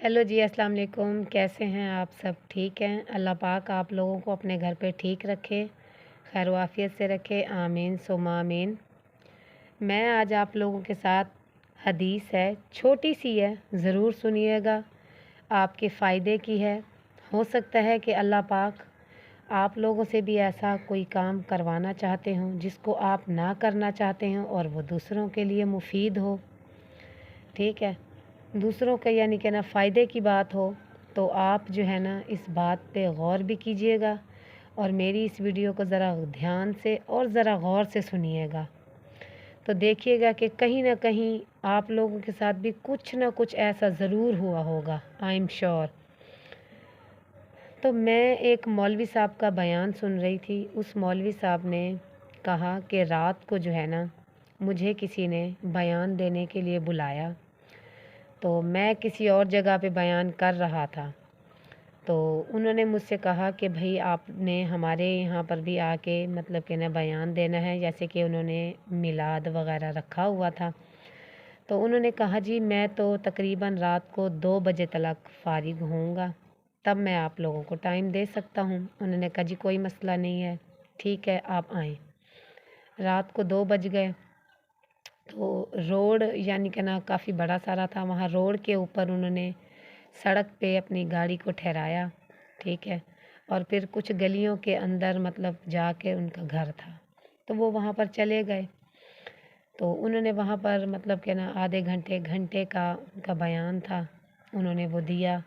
Hello जी, अस्सलाम वालेकुम। कैसे हैं आप सब? ठीक हैं? अल्लाह पाक आप लोगों को अपने घर पे ठीक रखे, खैर आफियत से रखे, आमीन सुम्मा आमीन। मैं आज आप लोगों के साथ हदीस है, छोटी सी है, ज़रूर सुनिएगा, आपके फ़ायदे की है। हो सकता है कि अल्लाह पाक आप लोगों से भी ऐसा कोई काम करवाना चाहते हों जिसको आप ना करना चाहते हों और वो दूसरों के लिए मुफीद हो। ठीक है, दूसरों का यानी कि ना फ़ायदे की बात हो तो आप जो है ना इस बात पे गौर भी कीजिएगा और मेरी इस वीडियो को ज़रा ध्यान से और ज़रा गौर से सुनिएगा। तो देखिएगा कि कहीं ना कहीं आप लोगों के साथ भी कुछ ना कुछ ऐसा ज़रूर हुआ होगा, आई एम श्योर। तो मैं एक मौलवी साहब का बयान सुन रही थी। उस मौलवी साहब ने कहा कि रात को जो है ना मुझे किसी ने बयान देने के लिए बुलाया, तो मैं किसी और जगह पे बयान कर रहा था। तो उन्होंने मुझसे कहा कि भाई आपने हमारे यहाँ पर भी आके मतलब कि ना बयान देना है, जैसे कि उन्होंने मिलाद वगैरह रखा हुआ था। तो उन्होंने कहा जी मैं तो तकरीबन रात को 2 बजे तक फ़ारिग होऊंगा, तब मैं आप लोगों को टाइम दे सकता हूँ। उन्होंने कहा जी कोई मसला नहीं है, ठीक है आप आएँ। रात को 2 बज गए। तो रोड यानी कि ना काफ़ी बड़ा सारा था, वहाँ रोड के ऊपर उन्होंने सड़क पे अपनी गाड़ी को ठहराया, ठीक है। और फिर कुछ गलियों के अंदर मतलब जाके उनका घर था, तो वो वहाँ पर चले गए। तो उन्होंने वहाँ पर मतलब कि ना आधे घंटे घंटे का उनका बयान था, उन्होंने वो दिया,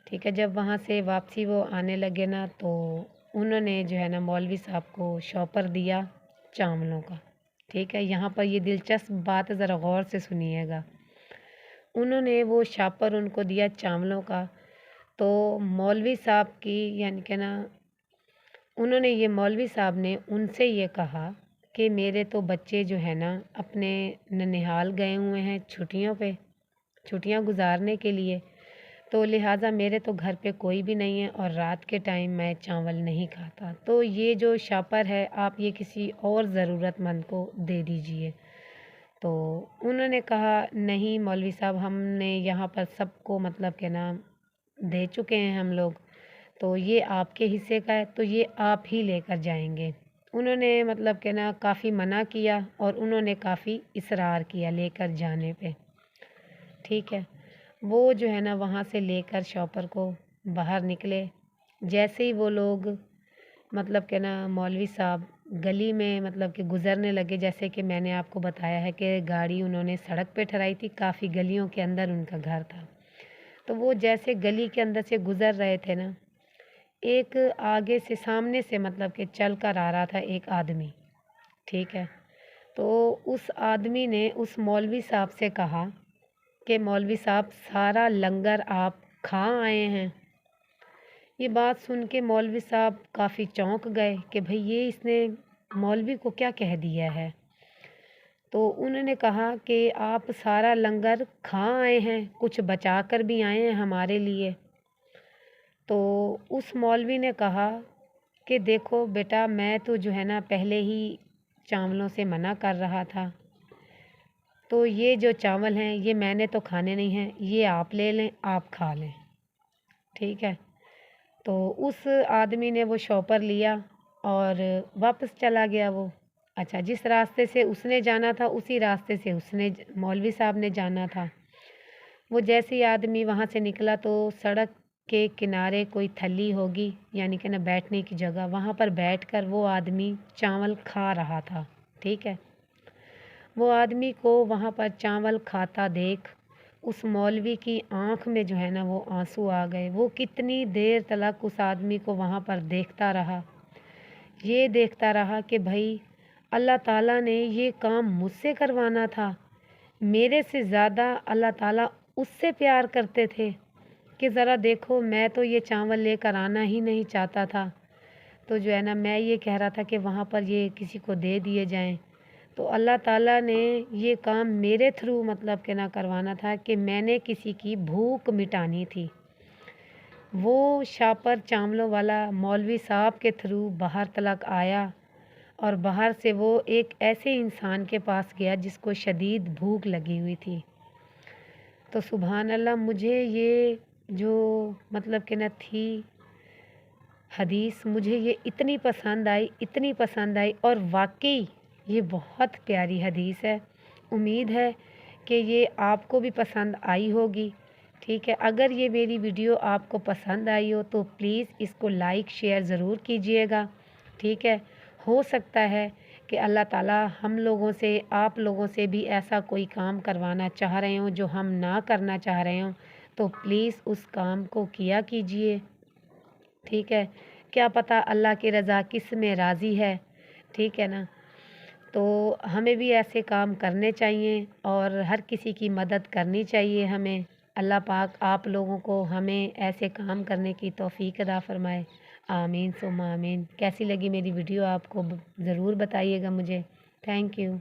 ठीक है। जब वहाँ से वापसी वो आने लगे ना, तो उन्होंने जो है ना मौलवी साहब को शॉपर दिया चावलों का, ठीक है। यहाँ पर ये दिलचस्प बात है, ज़रा गौर से सुनिएगा। उन्होंने वो शापर उनको दिया चावलों का। तो मौलवी साहब की यानी कि ना उन्होंने ये मौलवी साहब ने उनसे ये कहा कि मेरे तो बच्चे जो है ना अपने ननिहाल गए हुए हैं छुट्टियों पे, छुट्टियां गुजारने के लिए, तो लिहाजा मेरे तो घर पे कोई भी नहीं है और रात के टाइम मैं चावल नहीं खाता। तो ये जो शापर है आप ये किसी और ज़रूरतमंद को दे दीजिए। तो उन्होंने कहा नहीं मौलवी साहब, हमने यहाँ पर सबको मतलब के ना दे चुके हैं हम लोग, तो ये आपके हिस्से का है, तो ये आप ही लेकर जाएंगे। उन्होंने मतलब के ना काफ़ी मना किया और उन्होंने काफ़ी इसरार किया लेकर जाने पे, ठीक है। वो जो है ना वहाँ से लेकर शॉपर को बाहर निकले। जैसे ही वो लोग मतलब कि ना मौलवी साहब गली में मतलब कि गुज़रने लगे, जैसे कि मैंने आपको बताया है कि गाड़ी उन्होंने सड़क पे ठहराई थी, काफ़ी गलियों के अंदर उनका घर था। तो वो जैसे गली के अंदर से गुज़र रहे थे ना, एक आगे से सामने से मतलब कि चल कर आ रहा था एक आदमी, ठीक है। तो उस आदमी ने उस मौलवी साहब से कहा कि मौलवी साहब सारा लंगर आप खा आए हैं। ये बात सुन के मौलवी साहब काफ़ी चौंक गए कि भाई ये इसने मौलवी को क्या कह दिया है। तो उन्होंने कहा कि आप सारा लंगर खा आए हैं, कुछ बचा कर भी आए हैं हमारे लिए। तो उस मौलवी ने कहा कि देखो बेटा, मैं तो जो है ना पहले ही चावलों से मना कर रहा था, तो ये जो चावल हैं ये मैंने तो खाने नहीं हैं, ये आप ले लें, आप खा लें, ठीक है। तो उस आदमी ने वो शॉपर लिया और वापस चला गया वो। अच्छा, जिस रास्ते से उसने जाना था उसी रास्ते से उसने मौलवी साहब ने जाना था। वो जैसे ही आदमी वहाँ से निकला तो सड़क के किनारे कोई थली होगी यानी कि ना बैठने की जगह, वहाँ पर बैठकर वो आदमी चावल खा रहा था, ठीक है। वो आदमी को वहाँ पर चावल खाता देख उस मौलवी की आँख में जो है ना वो आंसू आ गए। वो कितनी देर तक उस आदमी को वहाँ पर देखता रहा, ये देखता रहा कि भाई अल्लाह ताला ने ये काम मुझसे करवाना था। मेरे से ज़्यादा अल्लाह ताला उससे प्यार करते थे कि ज़रा देखो, मैं तो ये चावल लेकर आना ही नहीं चाहता था। तो जो है ना मैं ये कह रहा था कि वहाँ पर ये किसी को दे दिए जाएं, तो अल्लाह ताला ने ये काम मेरे थ्रू मतलब कि ना करवाना था कि मैंने किसी की भूख मिटानी थी। वो शापर चावलों वाला मौलवी साहब के थ्रू बाहर तलक आया और बाहर से वो एक ऐसे इंसान के पास गया जिसको शदीद भूख लगी हुई थी। तो सुभान अल्लाह, मुझे ये जो मतलब कि ना थी हदीस, मुझे ये इतनी पसंद आई और वाक़ई ये बहुत प्यारी हदीस है। उम्मीद है कि ये आपको भी पसंद आई होगी। ठीक है, अगर ये मेरी वीडियो आपको पसंद आई हो तो प्लीज़ इसको लाइक शेयर ज़रूर कीजिएगा। ठीक है, हो सकता है कि अल्लाह ताला हम लोगों से, आप लोगों से भी ऐसा कोई काम करवाना चाह रहे हों जो हम ना करना चाह रहे हों, तो प्लीज़ उस काम को किया कीजिए। ठीक है, क्या पता अल्लाह की रज़ा किस में राज़ी है। ठीक है ना? तो हमें भी ऐसे काम करने चाहिए और हर किसी की मदद करनी चाहिए हमें। अल्लाह पाक आप लोगों को हमें ऐसे काम करने की तौफ़ीक अता फ़रमाए। आमीन सुम्मा आमीन। कैसी लगी मेरी वीडियो आपको ज़रूर बताइएगा मुझे। Thank you.